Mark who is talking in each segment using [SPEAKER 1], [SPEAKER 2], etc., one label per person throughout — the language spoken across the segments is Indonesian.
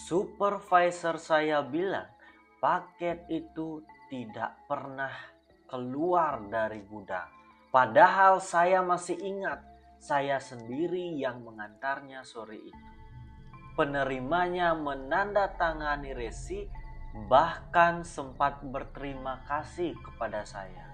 [SPEAKER 1] Supervisor saya bilang paket itu tidak pernah keluar dari gudang. Padahal saya masih ingat, saya sendiri yang mengantarnya sore itu. Penerimanya menandatangani resi, bahkan sempat berterima kasih kepada saya.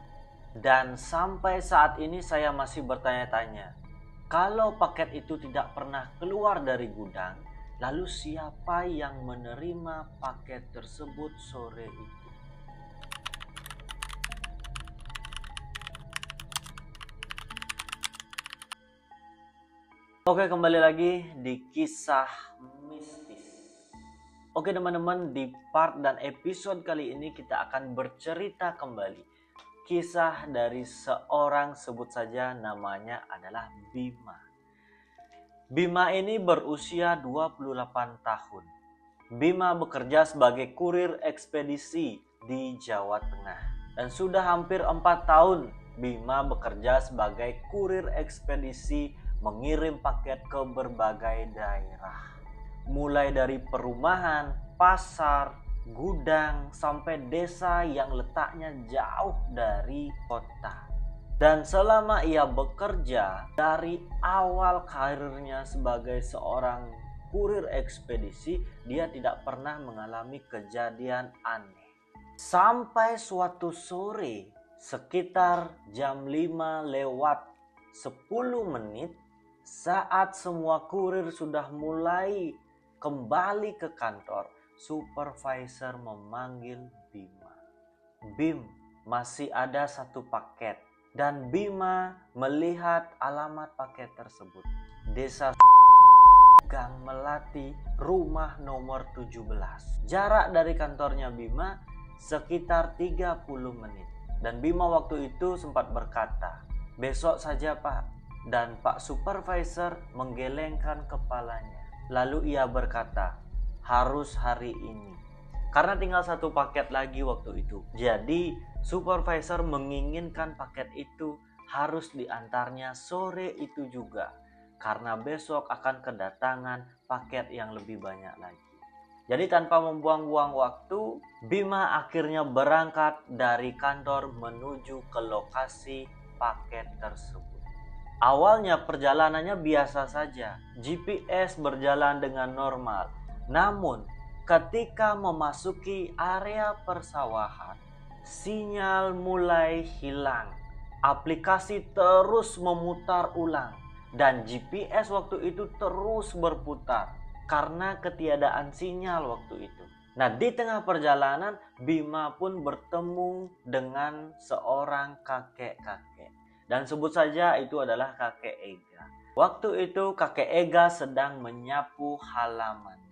[SPEAKER 1] Dan sampai saat ini saya masih bertanya-tanya, kalau paket itu tidak pernah keluar dari gudang, lalu siapa yang menerima paket tersebut sore itu? Oke, kembali lagi di kisah mistis. Oke teman-teman, di part dan episode kali ini kita akan bercerita kembali kisah dari seorang, sebut saja namanya adalah Bima. Bima ini berusia 28 tahun. Bima bekerja sebagai kurir ekspedisi di Jawa Tengah. Dan sudah hampir 4 tahun Bima bekerja sebagai kurir ekspedisi mengirim paket ke berbagai daerah. Mulai dari perumahan, pasar, gudang, sampai desa yang letaknya jauh dari kota. Dan selama ia bekerja, dari awal karirnya sebagai seorang kurir ekspedisi, dia tidak pernah mengalami kejadian aneh. Sampai suatu sore, sekitar jam 5 lewat 10 menit, saat semua kurir sudah mulai kembali ke kantor, supervisor memanggil Bima. Bim, masih ada satu paket. Dan Bima melihat alamat paket tersebut. Desa Gang Melati, rumah nomor 17. Jarak dari kantornya Bima sekitar 30 menit. Dan Bima waktu itu sempat berkata, "Besok saja Pak." Dan Pak Supervisor menggelengkan kepalanya. Lalu ia berkata, "Harus hari ini." Karena tinggal satu paket lagi waktu itu. Jadi supervisor menginginkan paket itu harus diantarnya sore itu juga. Karena besok akan kedatangan paket yang lebih banyak lagi. Jadi tanpa membuang-buang waktu, Bima akhirnya berangkat dari kantor menuju ke lokasi paket tersebut. Awalnya perjalanannya biasa saja, GPS berjalan dengan normal. Namun ketika memasuki area persawahan, sinyal mulai hilang. Aplikasi terus memutar ulang dan GPS waktu itu terus berputar karena ketiadaan sinyal waktu itu. Nah, di tengah perjalanan Bima pun bertemu dengan seorang kakek-kakek. Dan sebut saja itu adalah kakek Ega. Waktu itu kakek Ega sedang menyapu halamannya.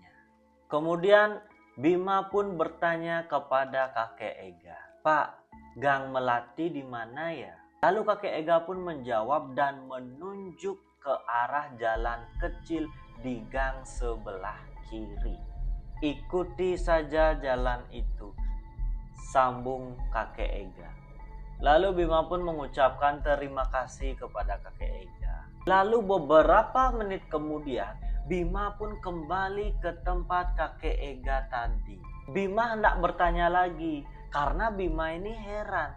[SPEAKER 1] Kemudian Bima pun bertanya kepada kakek Ega, "Pak, Gang Melati di mana ya?" Lalu kakek Ega pun menjawab dan menunjuk ke arah jalan kecil di gang sebelah kiri. "Ikuti saja jalan itu," sambung kakek Ega. Lalu Bima pun mengucapkan terima kasih kepada kakek Ega. Lalu beberapa menit kemudian, Bima pun kembali ke tempat kakek Ega tadi. Bima hendak bertanya lagi, karena Bima ini heran.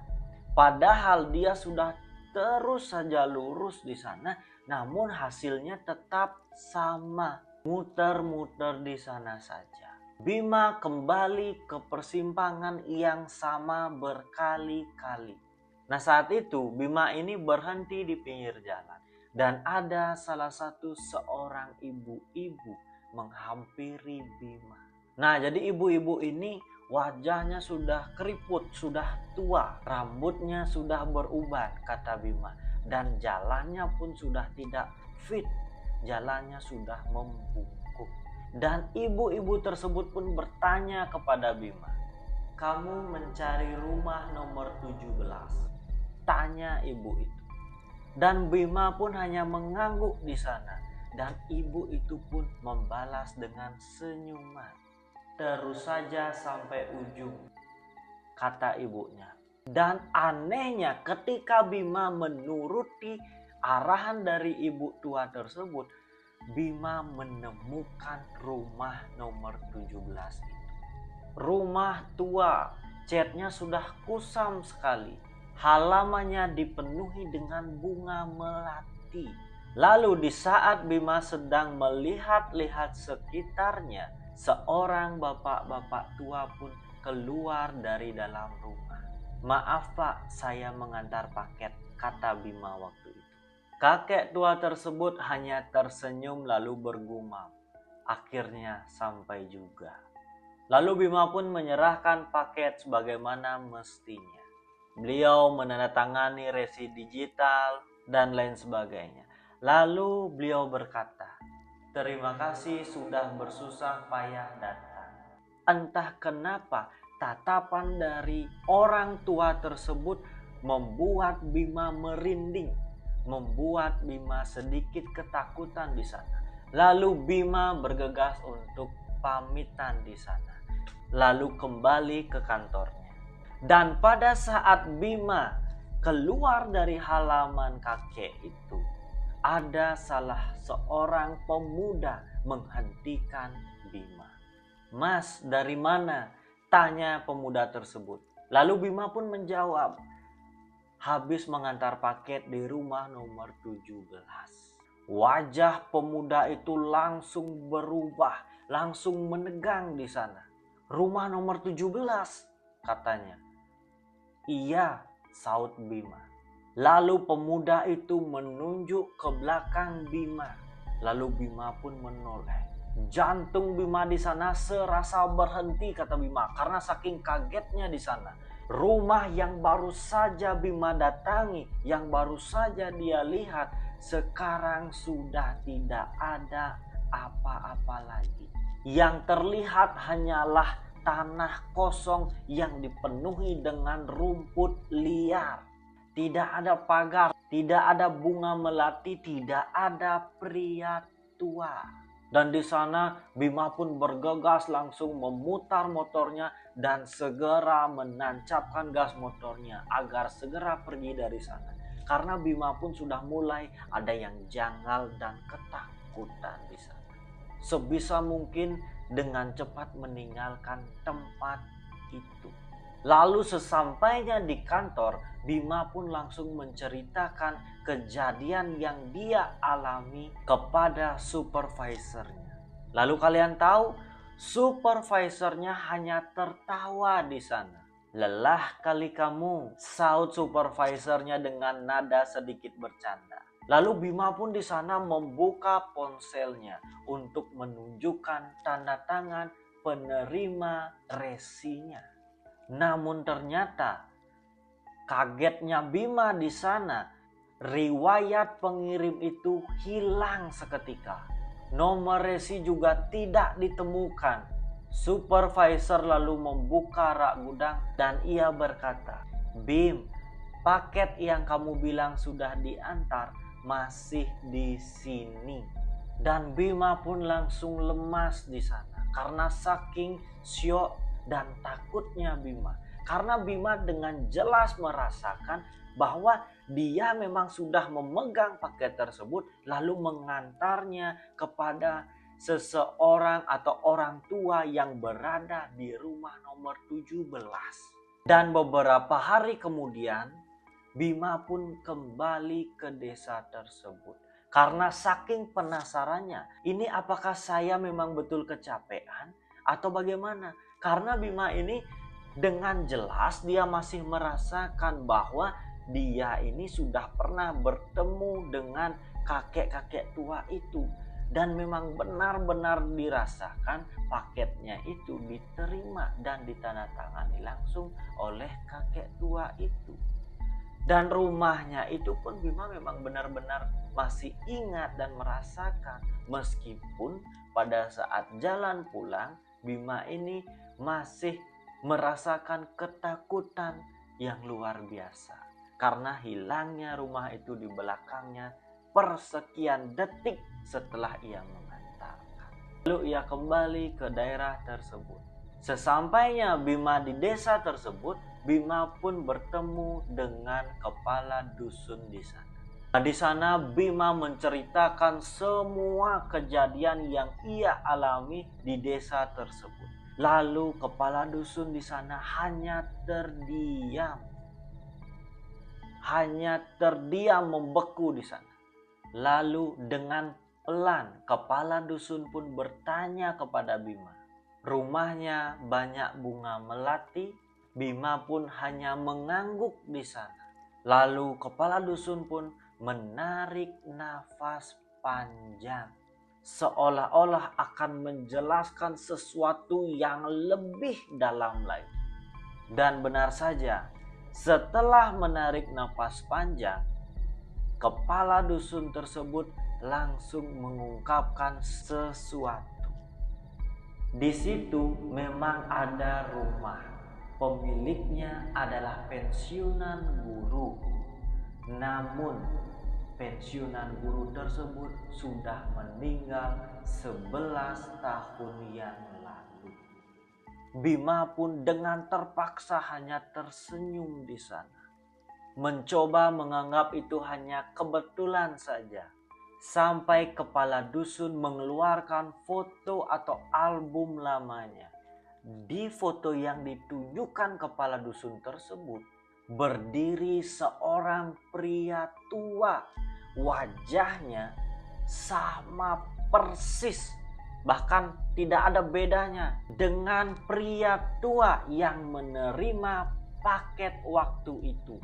[SPEAKER 1] Padahal dia sudah terus saja lurus di sana, namun hasilnya tetap sama, muter-muter di sana saja. Bima kembali ke persimpangan yang sama berkali-kali. Nah, saat itu Bima ini berhenti di pinggir jalan dan ada salah satu seorang ibu-ibu menghampiri Bima. Nah, jadi ibu-ibu ini wajahnya sudah keriput, sudah tua, rambutnya sudah beruban, kata Bima, dan jalannya pun sudah tidak fit, jalannya sudah membungkuk. Dan ibu-ibu tersebut pun bertanya kepada Bima, "Kamu mencari rumah nomor 17?" Tanya ibu itu. Dan Bima pun hanya mengangguk di sana. Dan ibu itu pun membalas dengan senyuman. "Terus saja sampai ujung," kata ibunya. Dan anehnya ketika Bima menuruti arahan dari ibu tua tersebut, Bima menemukan rumah nomor 17 itu. Rumah tua, catnya sudah kusam sekali. Halamannya dipenuhi dengan bunga melati. Lalu di saat Bima sedang melihat-lihat sekitarnya, seorang bapak-bapak tua pun keluar dari dalam rumah. "Maaf Pak, saya mengantar paket," kata Bima waktu itu. Kakek tua tersebut hanya tersenyum lalu bergumam, "Akhirnya sampai juga." Lalu Bima pun menyerahkan paket sebagaimana mestinya. Beliau menandatangani resi digital dan lain sebagainya. Lalu beliau berkata, "Terima kasih sudah bersusah payah datang." Entah kenapa tatapan dari orang tua tersebut membuat Bima merinding, membuat Bima sedikit ketakutan di sana. Lalu Bima bergegas untuk pamitan di sana, lalu kembali ke kantornya. Dan pada saat Bima keluar dari halaman kakek itu, ada salah seorang pemuda menghentikan Bima. "Mas, dari mana?" tanya pemuda tersebut. Lalu Bima pun menjawab, "Habis mengantar paket di rumah nomor 17. Wajah pemuda itu langsung berubah, langsung menegang di sana. "Rumah nomor 17, katanya. "Iya," saut Bima. Lalu pemuda itu menunjuk ke belakang Bima. Lalu Bima pun menoleh. Jantung Bima di sana serasa berhenti, kata Bima, karena saking kagetnya di sana. Rumah yang baru saja Bima datangi, yang baru saja dia lihat, sekarang sudah tidak ada apa-apa lagi. Yang terlihat hanyalah tanah kosong yang dipenuhi dengan rumput liar. Tidak ada pagar, tidak ada bunga melati, tidak ada pria tua. Dan di sana Bima pun bergegas langsung memutar motornya dan segera menancapkan gas motornya agar segera pergi dari sana. Karena Bima pun sudah mulai ada yang janggal dan ketakutan di sana. Sebisa mungkin dengan cepat meninggalkan tempat itu. Lalu sesampainya di kantor, Bima pun langsung menceritakan kejadian yang dia alami kepada supervisornya. Lalu kalian tahu, supervisornya hanya tertawa di sana. "Lelah kali kamu," saut supervisornya dengan nada sedikit bercanda. Lalu Bima pun di sana membuka ponselnya untuk menunjukkan tanda tangan penerima resinya. Namun ternyata kagetnya Bima di sana, riwayat pengirim itu hilang seketika. Nomor resi juga tidak ditemukan. Supervisor lalu membuka rak gudang dan ia berkata, "Bim, paket yang kamu bilang sudah diantar masih di sini." Dan Bima pun langsung lemas di sana karena saking syok dan takutnya Bima. Karena Bima dengan jelas merasakan bahwa dia memang sudah memegang paket tersebut lalu mengantarnya kepada seseorang atau orang tua yang berada di rumah nomor 17. Dan beberapa hari kemudian Bima pun kembali ke desa tersebut. Karena saking penasarannya, ini apakah saya memang betul kecapean atau bagaimana? Karena Bima ini dengan jelas dia masih merasakan bahwa dia ini sudah pernah bertemu dengan kakek-kakek tua itu. Dan memang benar-benar dirasakan paketnya itu diterima dan ditandatangani langsung oleh kakek tua itu. Dan rumahnya itu pun Bima memang benar-benar masih ingat dan merasakan. Meskipun pada saat jalan pulang, Bima ini masih merasakan ketakutan yang luar biasa. Karena hilangnya rumah itu di belakangnya persekian detik setelah ia mengantarkan. Lalu ia kembali ke daerah tersebut. Sesampainya Bima di desa tersebut, Bima pun bertemu dengan kepala dusun di sana. Nah, di sana Bima menceritakan semua kejadian yang ia alami di desa tersebut. Lalu kepala dusun di sana hanya terdiam membeku di sana. Lalu dengan pelan kepala dusun pun bertanya kepada Bima. Rumahnya banyak bunga melati, Bima pun hanya mengangguk di sana. Lalu kepala dusun pun menarik nafas panjang, seolah-olah akan menjelaskan sesuatu yang lebih dalam lagi. Dan benar saja, setelah menarik nafas panjang, kepala dusun tersebut langsung mengungkapkan sesuatu. Di situ memang ada rumah. Pemiliknya adalah pensiunan guru. Namun pensiunan guru tersebut sudah meninggal 11 tahun yang lalu. Bima pun dengan terpaksa hanya tersenyum di sana, mencoba menganggap itu hanya kebetulan saja. Sampai kepala dusun mengeluarkan foto atau album lamanya. Di foto yang ditunjukkan kepala dusun tersebut berdiri seorang pria tua. Wajahnya sama persis, bahkan tidak ada bedanya dengan pria tua yang menerima paket waktu itu.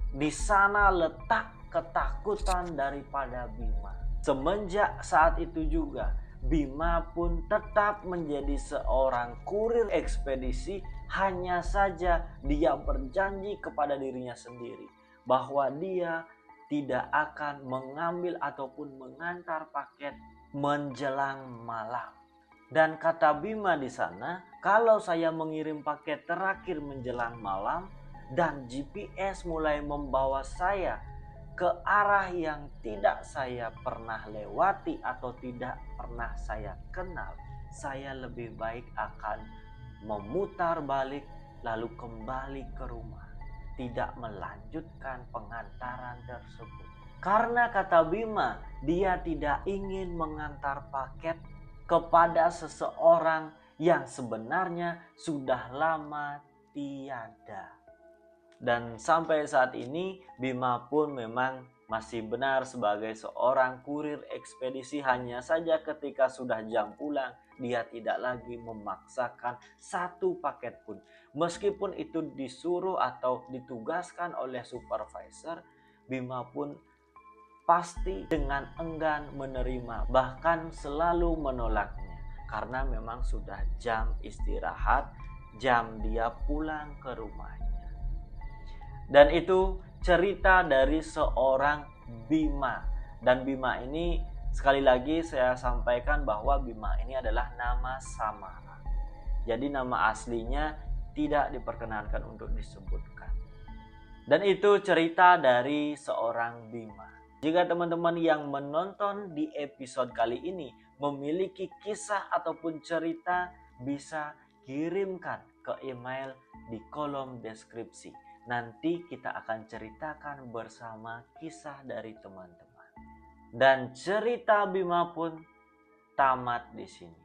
[SPEAKER 1] Di sana letak ketakutan daripada Bima. Semenjak saat itu juga Bima pun tetap menjadi seorang kurir ekspedisi. Hanya saja dia berjanji kepada dirinya sendiri bahwa dia tidak akan mengambil ataupun mengantar paket menjelang malam. Dan kata Bima di sana, kalau saya mengirim paket terakhir menjelang malam dan GPS mulai membawa saya ke arah yang tidak saya pernah lewati atau tidak pernah saya kenal, saya lebih baik akan memutar balik lalu kembali ke rumah, tidak melanjutkan pengantaran tersebut. Karena kata Bima, dia tidak ingin mengantar paket kepada seseorang yang sebenarnya sudah lama tiada. Dan sampai saat ini Bima pun memang masih benar sebagai seorang kurir ekspedisi. Hanya saja ketika sudah jam pulang, dia tidak lagi memaksakan satu paket pun. Meskipun itu disuruh atau ditugaskan oleh supervisor, Bima pun pasti dengan enggan menerima, bahkan selalu menolaknya. Karena memang sudah jam istirahat, jam dia pulang ke rumahnya. Dan itu cerita dari seorang Bima. Dan Bima ini sekali lagi saya sampaikan bahwa Bima ini adalah nama samaran. Jadi nama aslinya tidak diperkenankan untuk disebutkan. Dan itu cerita dari seorang Bima. Jika teman-teman yang menonton di episode kali ini memiliki kisah ataupun cerita, bisa kirimkan ke email di kolom deskripsi. Nanti kita akan ceritakan bersama kisah dari teman-teman. Dan cerita Bima pun tamat di sini.